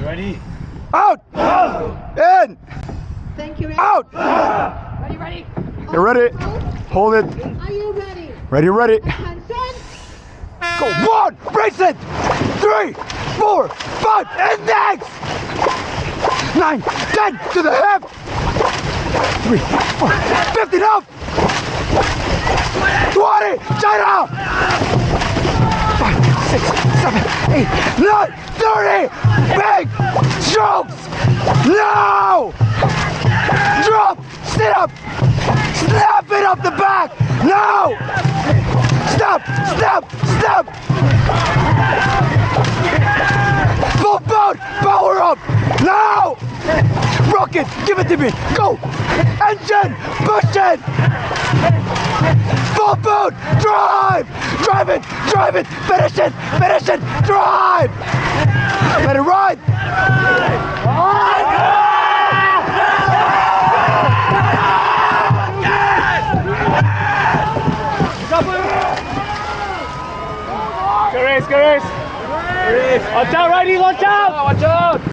Ready? Out! In! Thank you. Out! Ready? You're ready. Hold it. Are you ready? Ready. Attention. Go. 1, brace it. 3, 4, 5, index. 9, 10, to the hip. 3, 4, 15 up. 20, China. 5, 6, 7, 8, 9, 30. Big strokes. No. Drop. Sit up. Snap it up the back. No. Stop. Full boat. Power up. No. Rocket. Give it to me. Go. Engine. Push it. Full boat. Drive. Drive it. Finish it. Drive. Let it ride. Good race. Watch out, righty, watch out!